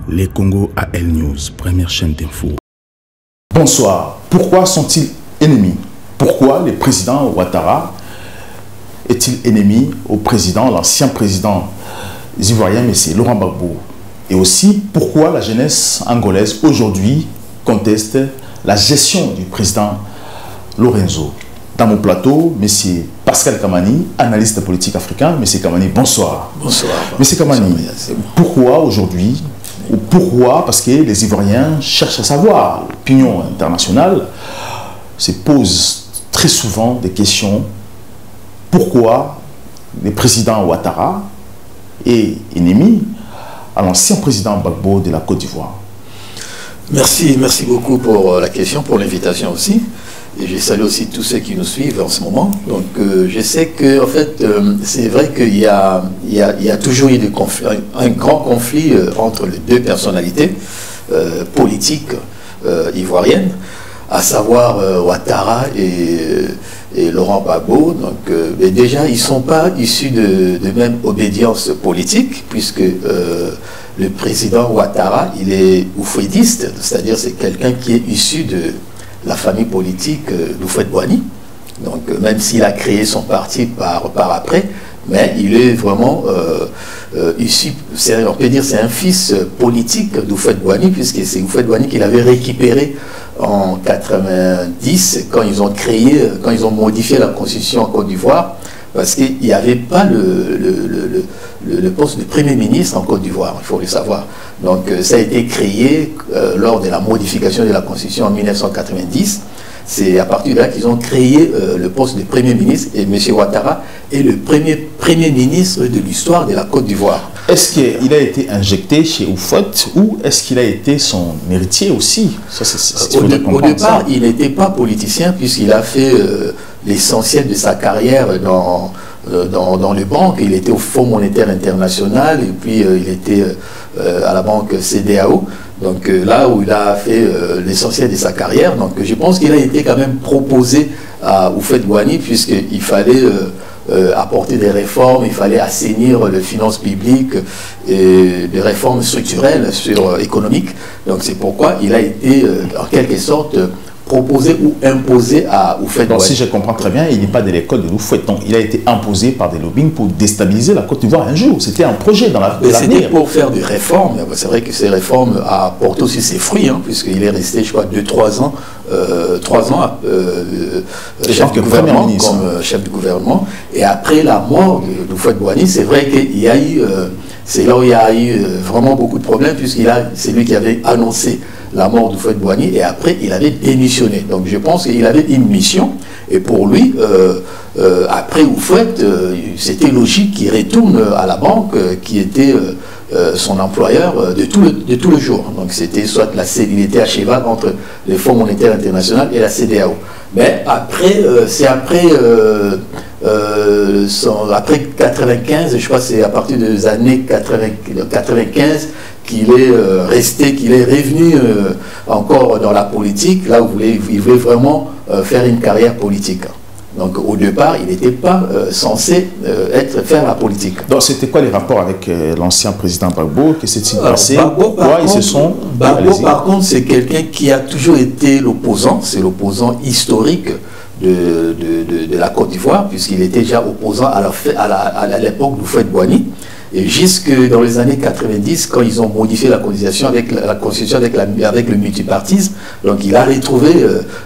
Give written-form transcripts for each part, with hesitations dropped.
Les Congo AL News, première chaîne d'info. Bonsoir. Pourquoi sont-ils ennemis? Pourquoi le président Ouattara est-il ennemi au président, l'ancien président ivoirien, M. Laurent Gbagbo? Et aussi, pourquoi la jeunesse angolaise aujourd'hui conteste la gestion du président Lorenzo? Dans mon plateau, M. Pascal Kamani, analyste politique africain. M. Kamani, bonsoir. Bonsoir. M. Kamani, pourquoi aujourd'hui, ou pourquoi? Parce que les Ivoiriens cherchent à savoir, l'opinion internationale se pose très souvent des questions. Pourquoi le président Ouattara est ennemi à l'ancien président Gbagbo de la Côte d'Ivoire? Merci beaucoup pour la question, pour l'invitation aussi. Et je salue aussi tous ceux qui nous suivent en ce moment. Donc je sais que en fait, c'est vrai qu'il y a toujours eu un grand conflit entre les deux personnalités politiques ivoiriennes, à savoir Ouattara et Laurent Gbagbo. Donc déjà, ils ne sont pas issus de même obédience politique, puisque le président Ouattara, il est oufouédiste, c'est-à-dire c'est quelqu'un qui est issu de la famille politique d'Houphouët-Boigny. Donc même s'il a créé son parti par après, mais il est vraiment issu, on peut dire c'est un fils politique d'Houphouët-Boigny, puisque c'est Houphouët-Boigny qui l'avait récupéré en 90 quand ils ont modifié la constitution en Côte d'Ivoire, parce qu'il n'y avait pas le poste de Premier ministre en Côte d'Ivoire, il faut le savoir. Donc ça a été créé lors de la modification de la Constitution en 1990. C'est à partir de là qu'ils ont créé le poste de Premier ministre, et M. Ouattara est le premier ministre de l'histoire de la Côte d'Ivoire. Est-ce qu'il a été injecté chez Houphouët ou est-ce qu'il a été son héritier aussi? Au départ, il n'était pas politicien, puisqu'il a fait l'essentiel de sa carrière dans les banques. Il était au Fonds monétaire international et puis il était à la banque CEDEAO. Donc là où il a fait l'essentiel de sa carrière. Donc je pense qu'il a été quand même proposé à Houphouët-Boigny, puisqu'il fallait apporter des réformes, il fallait assainir les finances publiques et des réformes structurelles économiques. Donc c'est pourquoi il a été en quelque sorte proposé ou imposé à Houphouët-Boigny. Donc si je comprends très bien, il n'est pas de l'école de Houphouët. Donc il a été imposé par des lobbying pour déstabiliser la Côte d'Ivoire un jour. C'était un projet dans l'avenir. C'était pour faire des réformes. C'est vrai que ces réformes a porté aussi ses fruits, hein, puisqu'il est resté, je crois, 2-3 ans, chef du gouvernement, comme chef du gouvernement. Et après la mort d'Houphouët-Boigny, c'est vrai qu'il y a eu, c'est là où il y a eu vraiment beaucoup de problèmes, c'est lui qui avait annoncé la mort d'Houphouët-Boigny, et après il avait démissionné. Donc je pense qu'il avait une mission, et pour lui, après Houphouët, c'était logique qu'il retourne à la banque qui était son employeur de tout le jour. Donc c'était soit il était à cheval entre le Fonds monétaire international et la CEDEAO. Mais après, c'est après 95, je crois que c'est à partir des années 95 qu'il est resté, qu'il est revenu encore dans la politique, là où il voulait vraiment faire une carrière politique. Donc au départ, il n'était pas censé faire la politique. Donc c'était quoi les rapports avec l'ancien président Gbagbo? Que s'est-il passé? Gbagbo, par contre, c'est quelqu'un qui a toujours été l'opposant, c'est l'opposant historique de la Côte d'Ivoire, puisqu'il était déjà opposant à l'époque d'Houphouët-Boigny. Et jusque dans les années 90, quand ils ont modifié la Constitution avec le multipartisme, donc il a retrouvé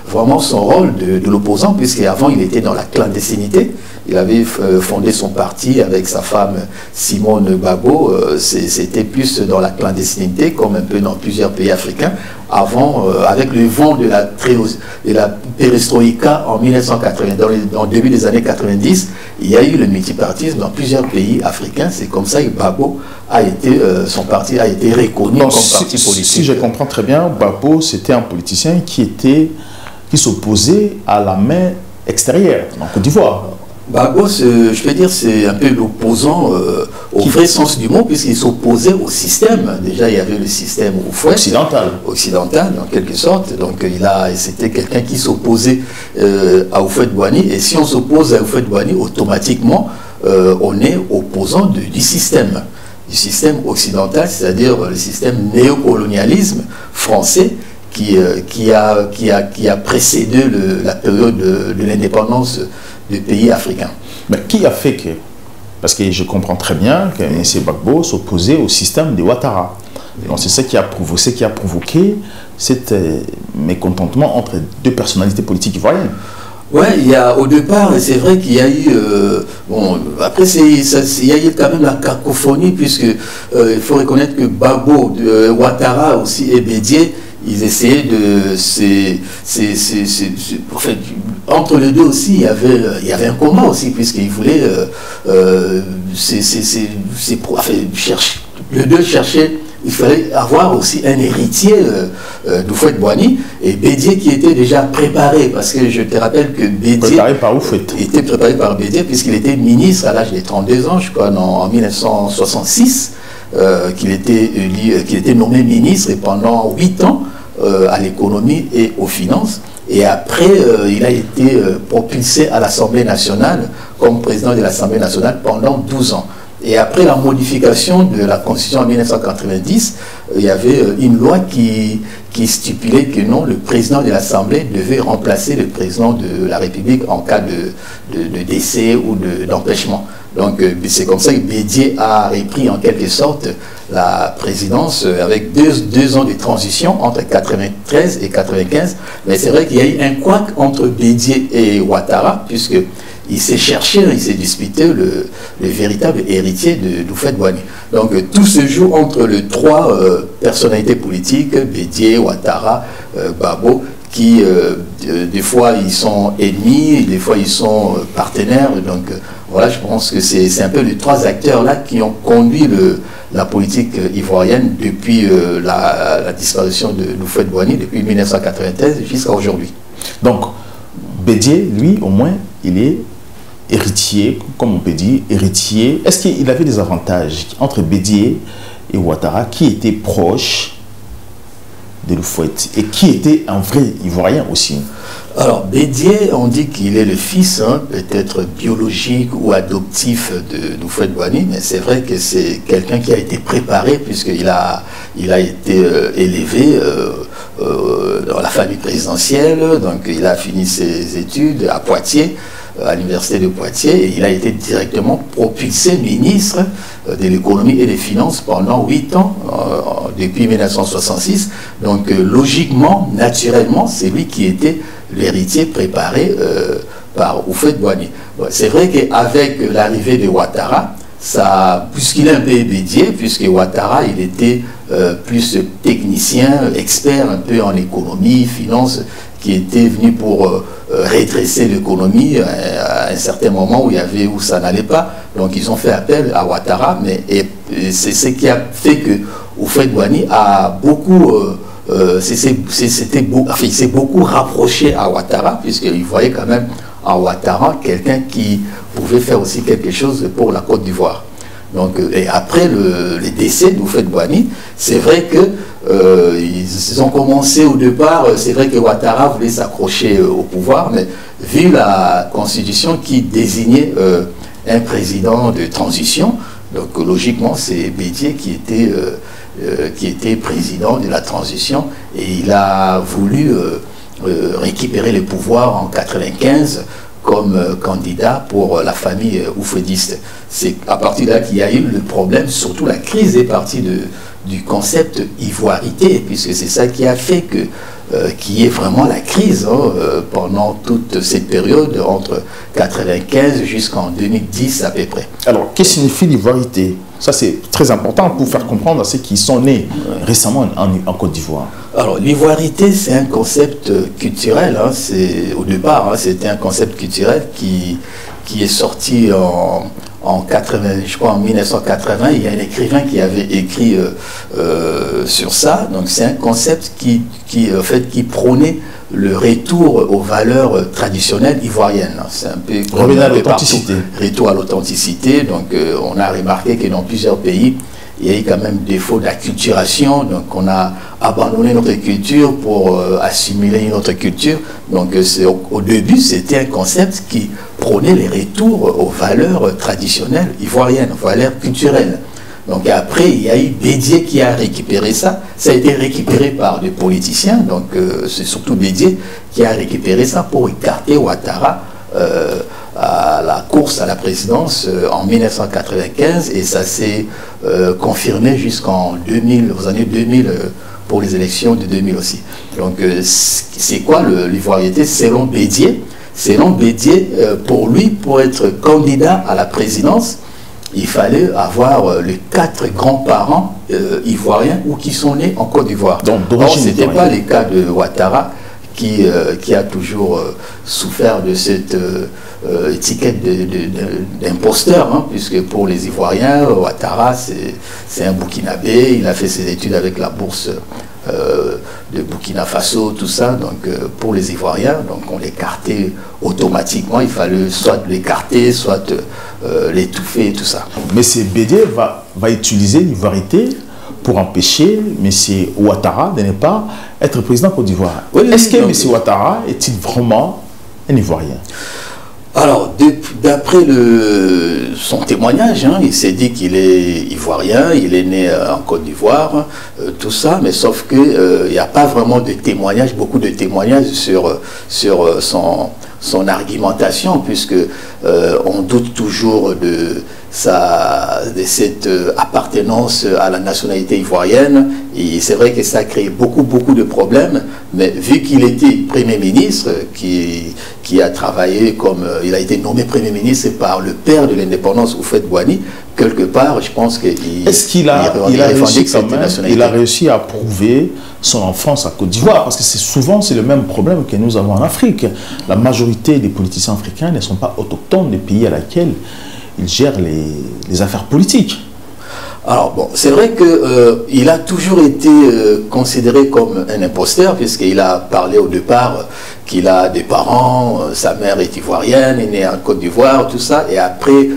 vraiment son rôle de l'opposant, puisqu'avant il était dans la clandestinité. Il avait fondé son parti avec sa femme Simone Gbagbo. C'était plus dans la clandestinité, comme un peu dans plusieurs pays africains. Avant, avec le vent de la perestroïka en 1980, dans le début des années 90, il y a eu le multipartisme dans plusieurs pays africains. C'est comme ça que Gbagbo son parti a été reconnu comme parti politique. Si je comprends très bien, Gbagbo, c'était un politicien qui s'opposait à la main extérieure en Côte d'Ivoire. Gbagbo, je peux dire, c'est un peu l'opposant au vrai sens du mot, puisqu'il s'opposait au système. Déjà, il y avait le système occidental, en quelque sorte. Donc, c'était quelqu'un qui s'opposait à Houphouët-Boigny. Et si on s'oppose à Houphouët-Boigny, automatiquement, on est opposant du système. système occidental, c'est-à-dire le système néocolonialisme français qui a précédé la période de l'indépendance des pays africains. Mais qui a fait que... Parce que je comprends très bien que M. Gbagbo s'opposait au système de Ouattara. Donc c'est ça qui a provoqué cet mécontentement entre deux personnalités politiques ivoiriennes. Oui, au départ, c'est vrai qu'il y a eu... bon, après, il y a eu quand même la cacophonie, puisque il faut reconnaître que Gbagbo, Ouattara aussi et Bédié, ils essayaient de... en fait, entre les deux aussi, il y avait un combat aussi, puisqu'ils voulaient... les deux cherchaient... Il fallait avoir aussi un héritier d'Houphouët-Boigny, et Bédié qui était déjà préparé, parce que je te rappelle que Bédié... Préparé par Houphouët. Était préparé par Bédié, puisqu'il était ministre à l'âge de 32 ans, je crois, en 1966, qu'il était nommé ministre, et pendant 8 ans, à l'économie et aux finances. Et après, il a été propulsé à l'Assemblée nationale comme président de l'Assemblée nationale pendant 12 ans. Et après la modification de la Constitution en 1990, il y avait une loi qui stipulait que non, le président de l'Assemblée devait remplacer le président de la République en cas de décès ou d'empêchement. Donc c'est comme ça que Bédié a repris en quelque sorte la présidence avec deux ans de transition entre 93 et 95. Mais c'est vrai qu'il y a eu un couac entre Bédié et Ouattara, puisque il s'est cherché, il s'est disputé le véritable héritier d'Houphouët-Boigny. Donc tout se joue entre les trois personnalités politiques, Bédié, Ouattara, Gbagbo, qui des fois ils sont ennemis, des fois ils sont partenaires. Donc voilà, je pense que c'est un peu les trois acteurs-là qui ont conduit la politique ivoirienne depuis la disparition de Houphouët-Boigny, depuis 1993 jusqu'à aujourd'hui. Donc Bédié, lui, au moins, il est héritier, comme on peut dire, héritier. Est-ce qu'il avait des avantages entre Bédié et Ouattara, qui étaient proches de Houphouët et qui était un vrai Ivoirien aussi? Alors, Bédié, on dit qu'il est le fils, peut-être biologique ou adoptif de Houphouët-Boigny, mais c'est vrai que c'est quelqu'un qui a été préparé, puisqu'il a été élevé dans la famille présidentielle, donc il a fini ses études à Poitiers, à l'université de Poitiers, et il a été directement propulsé ministre de l'économie et des finances pendant 8 ans, depuis 1966. Donc logiquement, naturellement, c'est lui qui était l'héritier préparé par Houphouët-Boigny. C'est vrai qu'avec l'arrivée de Ouattara, puisqu'il est un peu Bédié, puisque Ouattara, il était plus technicien, expert un peu en économie, finance, qui était venu pour redresser l'économie à un certain moment où ça n'allait pas. Donc ils ont fait appel à Ouattara, mais c'est ce qui a fait que Houphouët-Boigny a beaucoup... il s'est beaucoup rapproché à Ouattara, puisqu'il voyait quand même en Ouattara quelqu'un qui pouvait faire aussi quelque chose pour la Côte d'Ivoire. Donc, et après le décès d'Houphouët-Boigny, c'est vrai que ils ont commencé au départ, c'est vrai que Ouattara voulait s'accrocher au pouvoir, mais vu la constitution qui désignait un président de transition, donc logiquement c'est Bédié qui était président de la transition, et il a voulu récupérer le pouvoir en 1995 comme candidat pour la famille houphouëtiste. C'est à partir de là qu'il y a eu le problème, surtout la crise est partie du concept ivoirité, puisque c'est ça qui a fait qu'il y ait vraiment la crise pendant toute cette période, entre 1995 jusqu'en 2010 à peu près. Alors, qu'est-ce que signifie l'ivoirité? Ça, c'est très important pour faire comprendre à ceux qui sont nés récemment en Côte d'Ivoire. Alors, l'ivoirité, c'est un concept culturel. Au départ, c'était un concept culturel qui est sorti en 1980. Il y a un écrivain qui avait écrit sur ça. Donc, c'est un concept qui prônait le retour aux valeurs traditionnelles ivoiriennes. C'est un peu revenir à l'authenticité. Retour à l'authenticité. Donc, on a remarqué que dans plusieurs pays, il y a eu quand même défaut d'acculturation. Donc, on a abandonné notre culture pour assimiler une autre culture. Donc, au début, c'était un concept qui prônait les retours aux valeurs traditionnelles ivoiriennes, valeurs culturelles. Donc après, il y a eu Bédié qui a récupéré ça. Ça a été récupéré par des politiciens. Donc c'est surtout Bédié qui a récupéré ça pour écarter Ouattara à la course à la présidence en 1995. Et ça s'est confirmé jusqu'en 2000, aux années 2000, pour les élections de 2000 aussi. Donc c'est quoi l'ivoiriété selon Bédié? Selon Bédié, pour lui, pour être candidat à la présidence, il fallait avoir les 4 grands-parents ivoiriens ou qui sont nés en Côte d'Ivoire. Donc, ce n'était pas le cas de Ouattara qui a toujours souffert de cette étiquette d'imposteur, hein, puisque pour les Ivoiriens, Ouattara, c'est un Burkinabé, il a fait ses études avec la bourse de Burkina Faso, tout ça. Donc pour les Ivoiriens, donc on l'écartait automatiquement. Il fallait soit l'écarter, soit l'étouffer, tout ça. Mais Bédié va utiliser l'ivoirité pour empêcher M. Ouattara de ne pas être président Côte d'Ivoire. Oui, est-ce que M. Ouattara est-il vraiment un Ivoirien? Alors, d'après son témoignage, hein, il s'est dit qu'il est ivoirien, il est né en Côte d'Ivoire, tout ça, mais sauf qu'il n'y a pas vraiment de témoignages, beaucoup de témoignages sur son argumentation, puisque on doute toujours de cette appartenance à la nationalité ivoirienne. Et c'est vrai que ça a créé beaucoup de problèmes, mais vu qu'il était Premier ministre, qui a travaillé comme... il a été nommé Premier ministre par le père de l'indépendance, Houphouët-Boigny, quelque part, je pense qu'il... Est-ce qu'il a réussi à prouver son enfance à Côte d'Ivoire? Parce que souvent, c'est le même problème que nous avons en Afrique. La majorité des politiciens africains ne sont pas autochtones des pays à laquelle ils gèrent les affaires politiques. Alors bon, c'est vrai qu'il a toujours été considéré comme un imposteur, puisqu'il a parlé au départ qu'il a des parents, sa mère est ivoirienne, il est né en Côte d'Ivoire, tout ça, et après,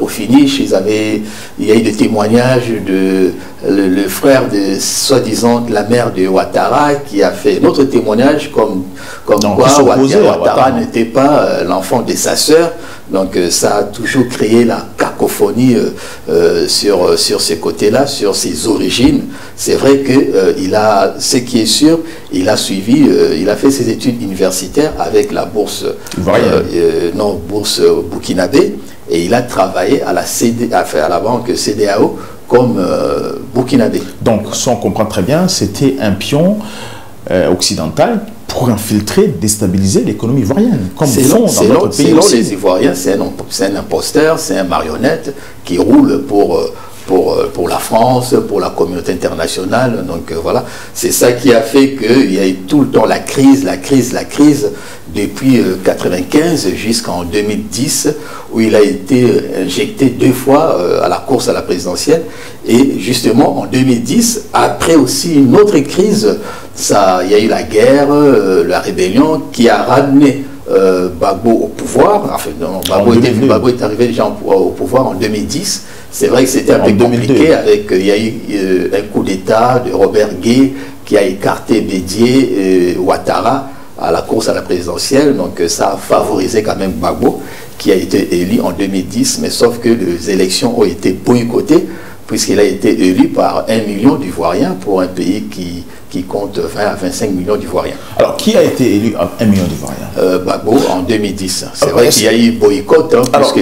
au finish, il y a eu des témoignages de le frère de, soi-disant, la mère de Ouattara, qui a fait un autre témoignage comme quoi Ouattara n'était pas l'enfant de sa sœur. Donc ça a toujours créé la cacophonie sur ces côtés-là, sur ses origines. C'est vrai que ce qui est sûr, il a suivi, il a fait ses études universitaires avec la bourse, bourse burkinabé, et il a travaillé à la banque CDAO comme burkinabé. Donc, si on comprend très bien, c'était un pion occidental pour infiltrer, déstabiliser l'économie ivoirienne, comme font dans notre pays selon aussi. Les Ivoiriens, c'est un imposteur, c'est un marionnette qui roule pour la France, pour la communauté internationale. Donc voilà, c'est ça qui a fait qu'il y a eu tout le temps la crise, depuis 1995 jusqu'en 2010, où il a été injecté 2 fois à la course à la présidentielle. Et justement, en 2010, après aussi une autre crise, il y a eu la guerre, la rébellion, qui a ramené Gbagbo au pouvoir. Enfin, Gbagbo est arrivé déjà au pouvoir en 2010. C'est vrai que c'était un peu compliqué, il y a eu un coup d'État de Robert Gué qui a écarté Bédié et Ouattara à la course à la présidentielle. Donc ça a favorisé quand même Gbagbo, qui a été élu en 2010, mais sauf que les élections ont été boycottées, puisqu'il a été élu par 1 million d'Ivoiriens pour un pays qui compte 20 à 25 millions d'Ivoiriens. Alors, qui a été élu à 1 million d'Ivoiriens? Gbagbo en 2010. C'est vrai qu'il y a eu boycott, puisque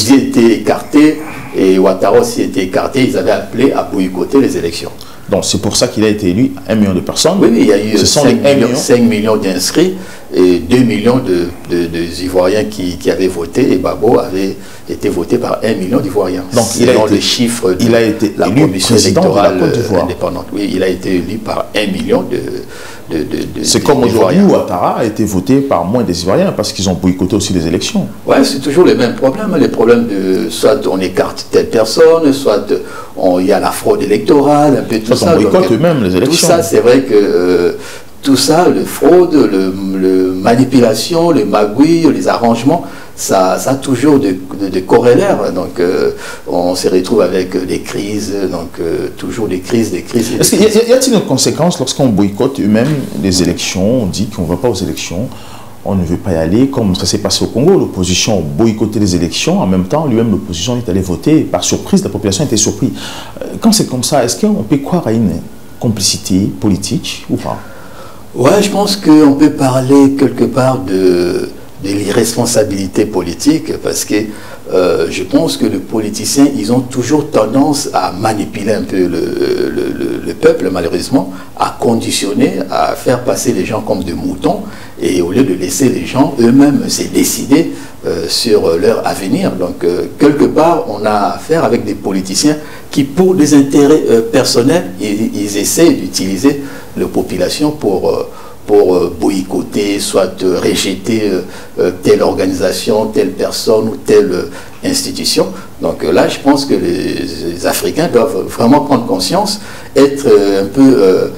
Bédié était écarté et Ouattara aussi était écarté. Ils avaient appelé à boycotter les élections. Donc, c'est pour ça qu'il a été élu 1 million de personnes. Oui, il y a eu 5 millions d'inscrits et 2 millions de Ivoiriens qui avaient voté, et Gbagbo avait été voté par 1 million d'Ivoiriens. Donc, les chiffres de la commission électorale indépendante. Oui, il a été élu par 1 million de c'est comme aujourd'hui où Ouattara a été voté par moins des Ivoiriens parce qu'ils ont boycotté aussi les élections. Oui, c'est toujours les mêmes problèmes. Les problèmes de soit on écarte telle personne, soit il y a la fraude électorale, un peu tout ça. On boycotte eux-mêmes les élections. Tout ça, c'est vrai que tout ça, le fraude, le manipulation, les magouilles, les arrangements, ça a toujours des corollaires. Donc, on se retrouve avec des crises, donc toujours des crises. Est-ce qu'il y a-t-il une conséquence lorsqu'on boycotte eux-mêmes les élections? On dit qu'on ne va pas aux élections, on ne veut pas y aller, comme ça s'est passé au Congo, l'opposition a boycotté les élections, en même temps, lui-même, l'opposition est allée voter, par surprise, la population était surprise. Quand c'est comme ça, est-ce qu'on peut croire à une complicité politique ou pas? Ouais, je pense qu'on peut parler quelque part de l'irresponsabilité politique, parce que je pense que les politiciens, ils ont toujours tendance à manipuler un peu le peuple, malheureusement, à conditionner, à faire passer les gens comme des moutons, et au lieu de laisser les gens eux-mêmes se décider sur leur avenir. Donc, quelque part, on a affaire avec des politiciens qui, pour des intérêts personnels, ils essaient d'utiliser la population pour boycotter, soit rejeter telle organisation, telle personne ou telle institution. Donc là, je pense que les Africains doivent vraiment prendre conscience, être un peu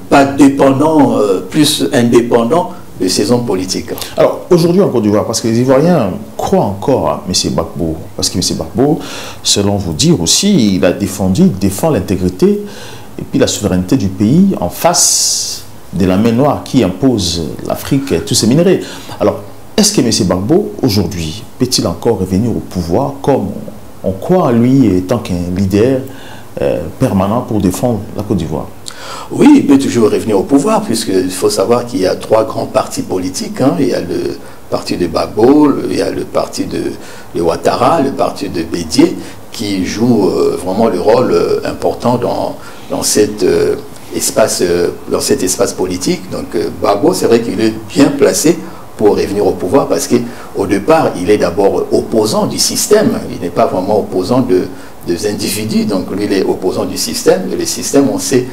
pas dépendants, plus indépendants de ces hommes politiques. Alors, aujourd'hui en Côte d'Ivoire, parce que les Ivoiriens croient encore à M. Gbagbo, parce que M. Gbagbo, selon vous dire aussi, il défend l'intégrité et puis la souveraineté du pays en face de la main noire qui impose l'Afrique et tous ses minéraux. Alors, est-ce que M. Gbagbo, aujourd'hui, peut-il encore revenir au pouvoir comme on croit en lui tant qu'un leader permanent pour défendre la Côte d'Ivoire? Oui, il peut toujours revenir au pouvoir, puisqu'il faut savoir qu'il y a 3 grands partis politiques. Hein. Il y a le parti de Gbagbo, il y a le parti de Ouattara, le parti de Bédié, qui jouent vraiment le rôle important dans cet espace politique. Donc Gbagbo, c'est vrai qu'il est bien placé pour revenir au pouvoir, parce qu'au départ, il est d'abord opposant du système. Il n'est pas vraiment opposant des individus, donc lui, il est opposant du système. Et le système, on sait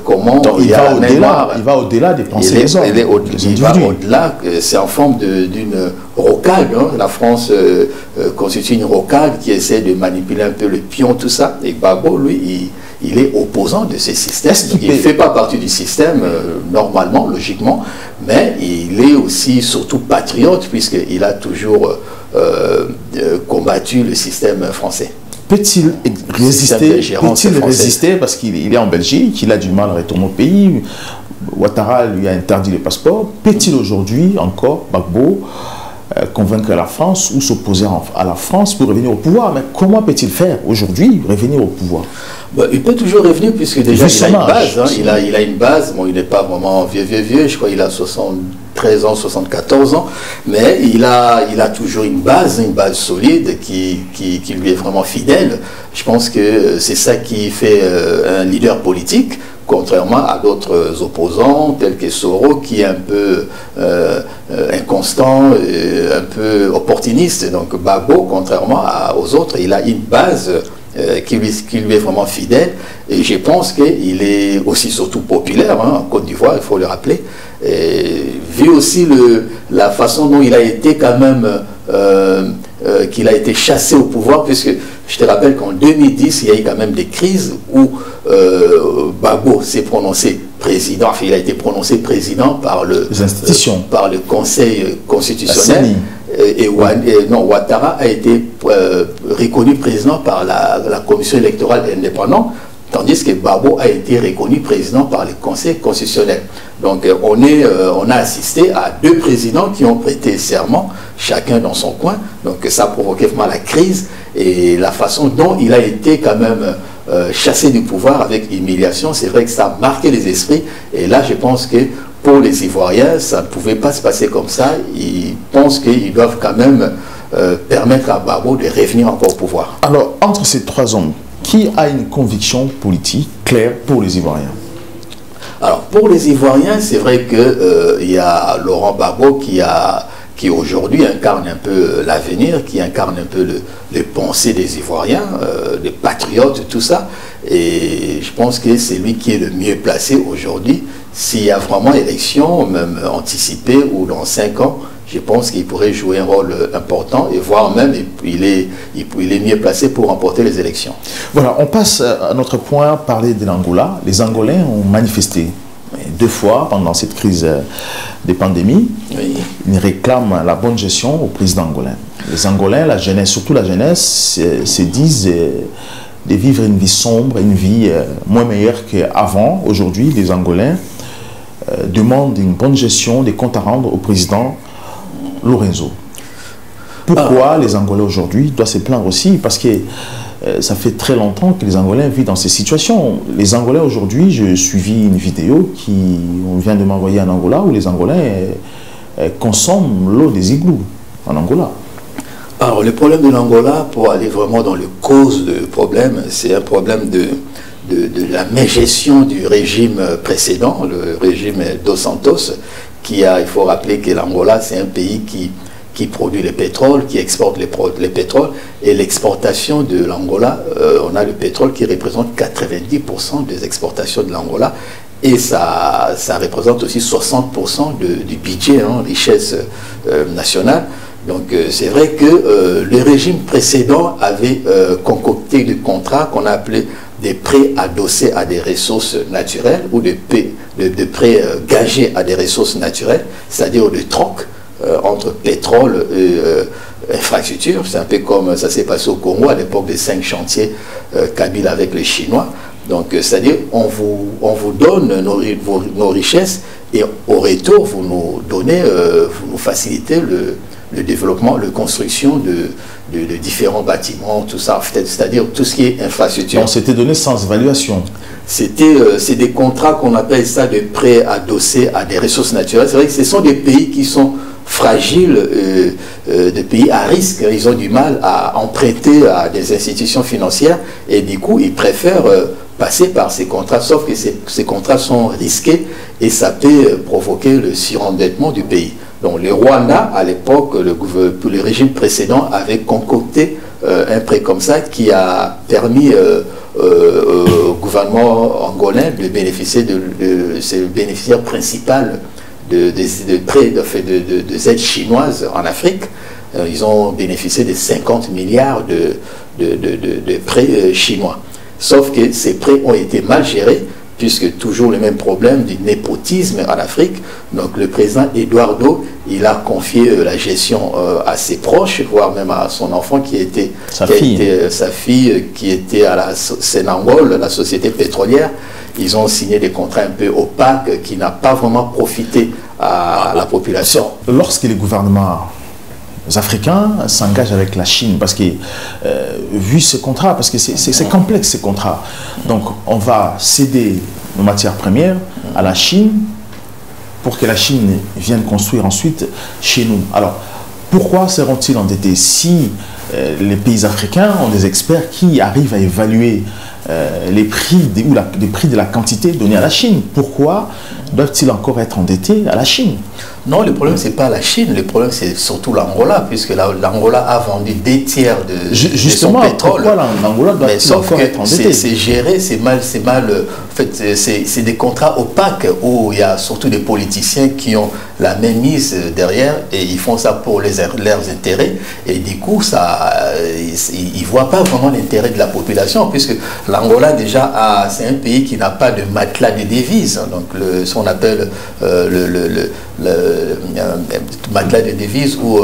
comment donc, il va au-delà des pensées des hommes. Il va au-delà, c'est en forme d'une rocade. Hein. La France constitue une rocade qui essaie de manipuler un peu le pion, tout ça. Et Gbagbo, lui, il est opposant de ce système. Il ne fait pas partie du système, normalement, logiquement, mais il est aussi surtout patriote, puisqu'il a toujours combattu le système français. Peut-il résister parce qu'il est en Belgique, il a du mal à retourner au pays, Ouattara lui a interdit le passeport. Peut-il aujourd'hui encore, Gbagbo, convaincre la France ou s'opposer à la France pour revenir au pouvoir? Mais comment peut-il faire aujourd'hui, revenir au pouvoir? Il peut toujours revenir, puisque déjà il a une base. Hein. Il a une base. Bon, il n'est pas vraiment vieux. Je crois qu'il a 73 ans, 74 ans. Mais il a toujours une base solide qui lui est vraiment fidèle. Je pense que c'est ça qui fait un leader politique, contrairement à d'autres opposants, tels que Soro, qui est un peu inconstant, un peu opportuniste. Donc Gbagbo, contrairement aux autres, il a une base qui lui est vraiment fidèle, et je pense qu'il est aussi surtout populaire en Côte d'Ivoire, il faut le rappeler, et vu aussi la façon dont il a été quand même qu'il a été chassé au pouvoir, puisque je te rappelle qu'en 2010 il y a eu quand même des crises où Gbagbo s'est prononcé président, enfin, il a été prononcé président par les institutions, par le Conseil constitutionnel. Ouattara a été reconnu président par la Commission électorale indépendante, tandis que Gbagbo a été reconnu président par le Conseil constitutionnel. Donc on a assisté à 2 présidents qui ont prêté serment, chacun dans son coin. Donc ça a provoqué vraiment la crise, et la façon dont il a été quand même chassé du pouvoir avec humiliation, c'est vrai que ça a marqué les esprits. Et là, je pense que pour les Ivoiriens, ça ne pouvait pas se passer comme ça. Ils pensent qu'ils doivent quand même permettre à Gbagbo de revenir encore au pouvoir. Alors, entre ces 3 hommes, qui a une conviction politique claire pour les Ivoiriens? Alors, pour les Ivoiriens, c'est vrai qu'il y a Laurent Gbagbo qui aujourd'hui incarne un peu l'avenir, qui incarne un peu les pensées des Ivoiriens, les patriotes, tout ça. Et je pense que c'est lui qui est le mieux placé aujourd'hui. S'il y a vraiment élection, même anticipée, ou dans 5 ans, je pense qu'il pourrait jouer un rôle important, et voire même il est mieux placé pour remporter les élections. Voilà, on passe à notre point, parler de l'Angola. Les Angolais ont manifesté 2 fois pendant cette crise de pandémie. Oui. Ils réclament la bonne gestion au président angolais. Les Angolais, la jeunesse, surtout la jeunesse, se disent de vivre une vie sombre, une vie moins meilleure qu'avant. Aujourd'hui, les Angolais demande une bonne gestion des comptes à rendre au président Lorenzo. Pourquoi les Angolais aujourd'hui doivent se plaindre aussi? Parce que ça fait très longtemps que les Angolais vivent dans ces situations. Les Angolais aujourd'hui, j'ai suivi une vidéo on vient de m'envoyer en Angola où les Angolais consomment l'eau des igloos en Angola. Alors le problème de l'Angola, pour aller vraiment dans les causes du problème, c'est un problème de la mégestion du régime précédent, le régime dos Santos, il faut rappeler que l'Angola, c'est un pays qui produit le pétrole, qui exporte le pétrole, et l'exportation de l'Angola, on a le pétrole qui représente 90% des exportations de l'Angola, et ça représente aussi 60% du budget, richesse nationale. Donc c'est vrai que le régime précédent avait concocté des contrats qu'on a appelés des prêts adossés à des ressources naturelles ou des prêts gagés à des ressources naturelles, c'est-à-dire de troc entre pétrole et infrastructure. C'est un peu comme ça s'est passé au Congo à l'époque des 5 chantiers Kabyle avec les Chinois. Donc c'est-à-dire on vous donne nos richesses et au retour vous nous donnez, vous nous facilitez le développement, la construction de différents bâtiments, tout ça, c'est-à-dire tout ce qui est infrastructure. Donc c'était donné sans évaluation. C'est des contrats qu'on appelle ça de prêts adossés à des ressources naturelles. C'est vrai que ce sont des pays qui sont fragiles, des pays à risque. Ils ont du mal à emprunter à des institutions financières et du coup ils préfèrent passer par ces contrats, sauf que ces contrats sont risqués et ça peut provoquer le surendettement du pays. Donc le Rwanda, à l'époque, le régime précédent avait concocté un prêt comme ça qui a permis au gouvernement angolais de bénéficier c'est le bénéficiaire principal de prêts de aides chinoises en Afrique. Ils ont bénéficié de 50 milliards de prêts chinois. Sauf que ces prêts ont été mal gérés, puisque toujours le même problème du népotisme en Afrique. Donc le président Eduardo, il a confié la gestion à ses proches, voire même à son enfant qui était sa fille qui était à la Sénangol, la société pétrolière. Ils ont signé des contrats un peu opaques qui n'ont pas vraiment profité à la population. Lorsque les gouvernements africains s'engagent avec la Chine, parce que vu ce contrat, parce que c'est complexe ces contrats, donc on va céder nos matières premières à la Chine pour que la Chine vienne construire ensuite chez nous. Alors pourquoi seront-ils endettés si les pays africains ont des experts qui arrivent à évaluer les prix les prix de la quantité donnée à la Chine? Pourquoi doivent-ils encore être endettés à la Chine? Non, le problème, ce n'est pas la Chine, le problème, c'est surtout l'Angola, puisque l'Angola a vendu 2 tiers de son pétrole. Pourquoi l'Angola doit encore être endetté? C'est géré, c'est mal. En fait, c'est des contrats opaques où il y a surtout des politiciens qui ont la même mise derrière et ils font ça pour leurs intérêts. Et du coup, ils ne voient pas vraiment l'intérêt de la population, puisque l'Angola, déjà, c'est un pays qui n'a pas de matelas de devises. Donc, ce qu'on appelle le matelas de devises ou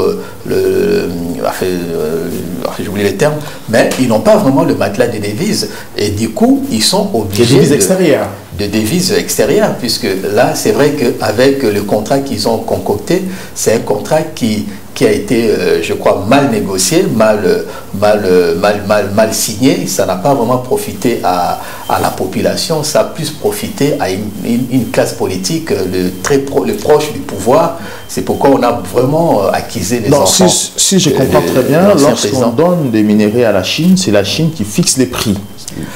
j'oublie les termes, mais ils n'ont pas vraiment le matelas de devises et du coup ils sont obligés de devises extérieures, puisque là c'est vrai qu'avec le contrat qu'ils ont concocté, c'est un contrat qui a été, je crois, mal négocié, mal signé. Ça n'a pas vraiment profité à la population, ça a plus profité à une classe politique, le proche du pouvoir. C'est pourquoi on a vraiment acquisé les enfants. Si je comprends très bien, lorsqu'on donne des minéraux à la Chine, c'est la Chine qui fixe les prix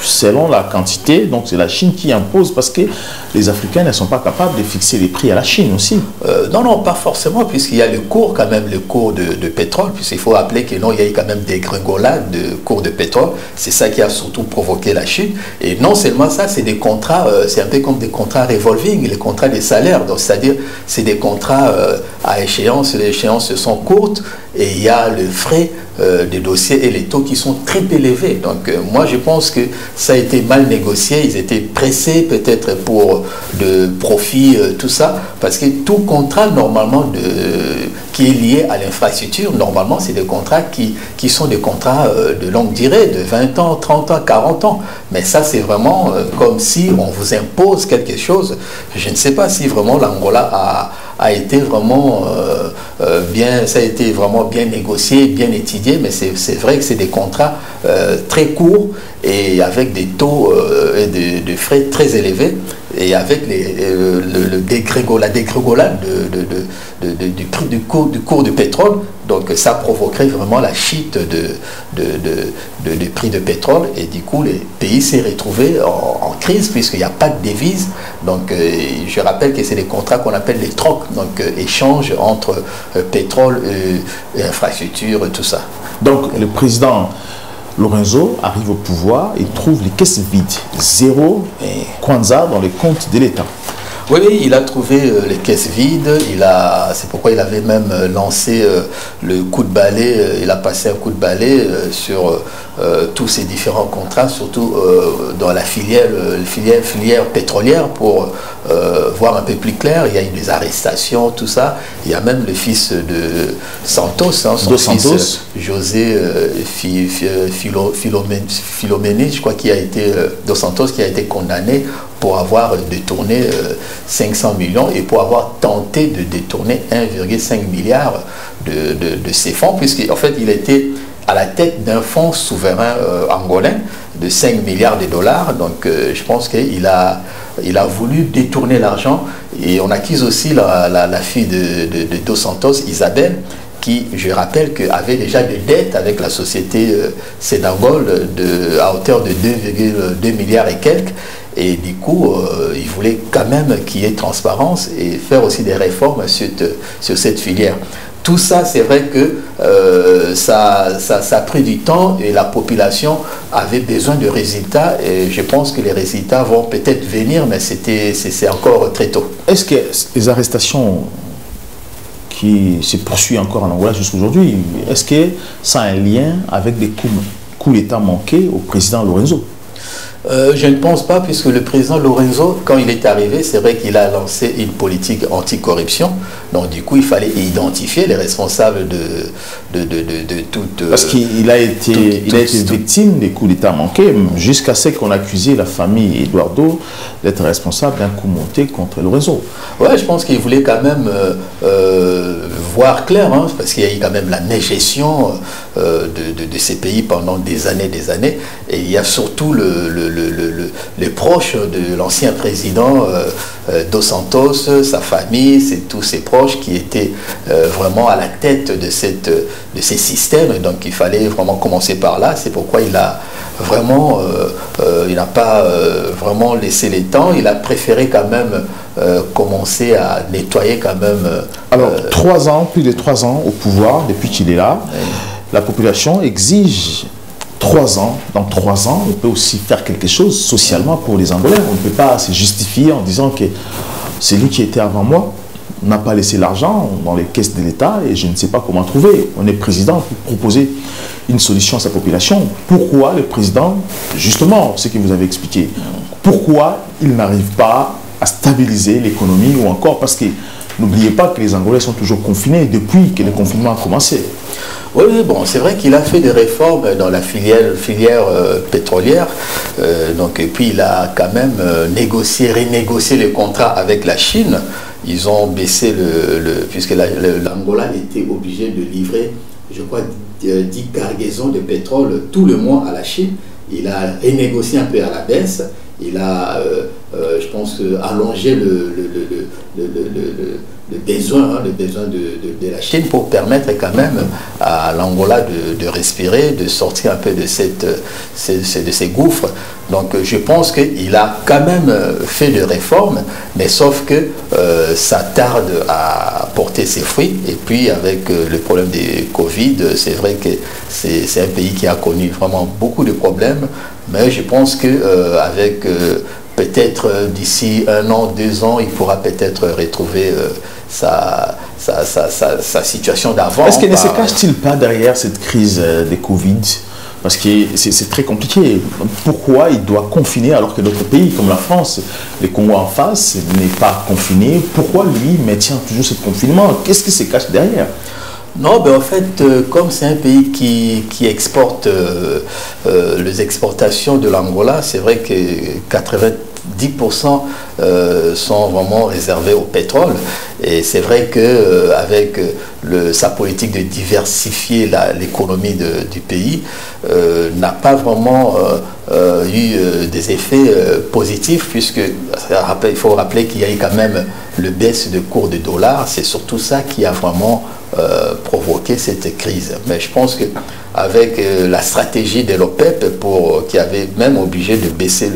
selon la quantité, donc c'est la Chine qui impose, parce que les Africains ne sont pas capables de fixer les prix à la Chine aussi. Non, pas forcément, puisqu'il y a le cours quand même, le cours de pétrole, puisqu'il faut rappeler qu'il y a eu quand même des gringolades de cours de pétrole. C'est ça qui a surtout provoqué la chute. Et non seulement ça, c'est des contrats, c'est un peu comme des contrats revolving, les contrats des salaires. Donc c'est-à-dire, c'est des contrats à échéance, les échéances sont courtes et il y a le frais des dossiers et les taux qui sont très élevés. Donc moi je pense que ça a été mal négocié, ils étaient pressés peut-être pour de profit, tout ça, parce que tout contrat normalement qui est lié à l'infrastructure, normalement, c'est des contrats qui sont des contrats de longue durée, de 20 ans, 30 ans, 40 ans. Mais ça, c'est vraiment comme si on vous impose quelque chose. Je ne sais pas si vraiment l'Angola a été vraiment ça a été vraiment bien négocié, bien étudié, mais c'est vrai que c'est des contrats très courts et avec des taux et de frais très élevés, et avec la dégrégolade du prix du cours du pétrole. Donc ça provoquerait vraiment la chute du prix de pétrole, et du coup les pays s'est retrouvé en crise puisqu'il n'y a pas de devise. Donc je rappelle que c'est des contrats qu'on appelle les trocs, donc échange entre pétrole et infrastructure, tout ça. Donc le président Lorenzo arrive au pouvoir et trouve les caisses vides, zéro kwanza dans les comptes de l'État. Oui, il a trouvé les caisses vides, c'est pourquoi il avait même lancé le coup de balai, il a passé un coup de balai sur tous ces différents contrats, surtout dans la filière pétrolière, pour voir un peu plus clair. Il y a eu des arrestations, tout ça. Il y a même le fils de Santos, son fils José Philomeni, je crois, Dos Santos, qui a été condamné pour avoir détourné 500 millions et pour avoir tenté de détourner 1,5 milliard de ces fonds, puisqu'en fait il était à la tête d'un fonds souverain angolais de 5 milliards de dollars. Donc je pense qu'il a voulu détourner l'argent, et on accuse aussi la fille de Dos Santos, Isabelle, qui, je rappelle, avait déjà des dettes avec la société Sénangol à hauteur de 2,2 milliards et quelques. Et du coup, il voulait quand même qu'il y ait transparence et faire aussi des réformes sur cette filière. Tout ça, c'est vrai que ça a pris du temps, et la population avait besoin de résultats, et je pense que les résultats vont peut-être venir, mais c'est encore très tôt. Est-ce que les arrestations qui se poursuivent encore en Angola jusqu'à aujourd'hui, est-ce que ça a un lien avec des coups d'État manqués au président Lorenzo? Je ne pense pas, puisque le président Lorenzo, quand il est arrivé, c'est vrai qu'il a lancé une politique anticorruption. Donc du coup, il fallait identifier les responsables de toute... Parce qu'il a été victime des coups d'État manqués, jusqu'à ce qu'on accusait la famille Eduardo d'être responsable d'un coup monté contre Lorenzo. Ouais, je pense qu'il voulait quand même voir clair, hein, parce qu'il y a eu quand même la gestion de ces pays pendant des années. Et il y a surtout les proches de l'ancien président Dos Santos, sa famille, c'est tous ses proches qui étaient vraiment à la tête de ces systèmes. Donc il fallait vraiment commencer par là. C'est pourquoi il a vraiment, il n'a pas vraiment laissé les temps. Il a préféré quand même commencer à nettoyer quand même. Alors 3 ans, plus de 3 ans au pouvoir depuis qu'il est là, la population exige 3 ans. Dans 3 ans, on peut aussi faire quelque chose socialement pour les Angolais. On ne peut pas se justifier en disant que c'est lui qui était avant moi, n'a pas laissé l'argent dans les caisses de l'État et je ne sais pas comment trouver. On est président pour proposer une solution à sa population. Pourquoi le président, justement, ce que vous avez expliqué, pourquoi il n'arrive pas à stabiliser l'économie, ou encore parce que n'oubliez pas que les Angolais sont toujours confinés depuis que le confinement a commencé. Oui, bon, c'est vrai qu'il a fait des réformes dans la filière pétrolière, donc, et puis il a quand même renégocié les contrats avec la Chine. Ils ont baissé puisque l'Angola était obligé de livrer, je crois, 10 cargaisons de pétrole tout le mois à la Chine. Il a renégocié un peu à la baisse. Il a, je pense, allongé le besoin de la Chine pour permettre quand même à l'Angola de respirer, de sortir un peu de ces gouffres. Donc je pense qu'il a quand même fait des réformes, mais sauf que ça tarde à porter ses fruits. Et puis avec le problème des Covid, c'est vrai que c'est un pays qui a connu vraiment beaucoup de problèmes, mais je pense qu'avec peut-être d'ici 1 an, 2 ans, il pourra peut-être retrouver sa situation d'avant. Est-ce qu'il ne se cache-t-il pas derrière cette crise des Covid Parce que c'est très compliqué. Pourquoi il doit confiner alors que d'autres pays comme la France, les Congo en face, n'est pas confiné? Pourquoi lui maintient toujours ce confinement? Qu'est-ce qui se cache derrière? Non, ben en fait, comme c'est un pays qui exporte les exportations de l'Angola, c'est vrai que 90% sont vraiment réservés au pétrole. Et c'est vrai qu'avec sa politique de diversifier l'économie du pays, n'a pas vraiment eu des effets positifs, puisque il faut rappeler qu'il y a eu quand même le baisse de cours du dollar. C'est surtout ça qui a vraiment provoqué cette crise. Mais je pense qu'avec la stratégie de l'OPEP, qui avait même obligé de baisser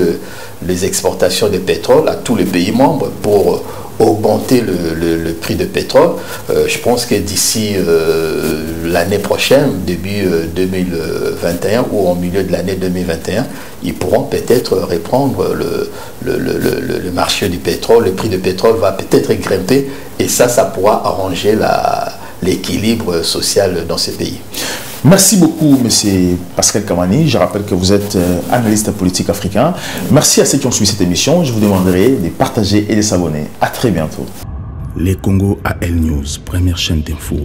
les exportations de pétrole à tous les pays membres pour augmenter le prix de pétrole, je pense que d'ici l'année prochaine, début 2021 ou au milieu de l'année 2021, ils pourront peut-être reprendre le marché du pétrole. Le prix du pétrole va peut-être grimper et ça pourra arranger l'équilibre social dans ce pays. Merci beaucoup, M. Pascal Kamani. Je rappelle que vous êtes analyste politique africain. Merci à ceux qui ont suivi cette émission. Je vous demanderai de partager et de s'abonner. À très bientôt. Les Congo AL News, première chaîne d'info.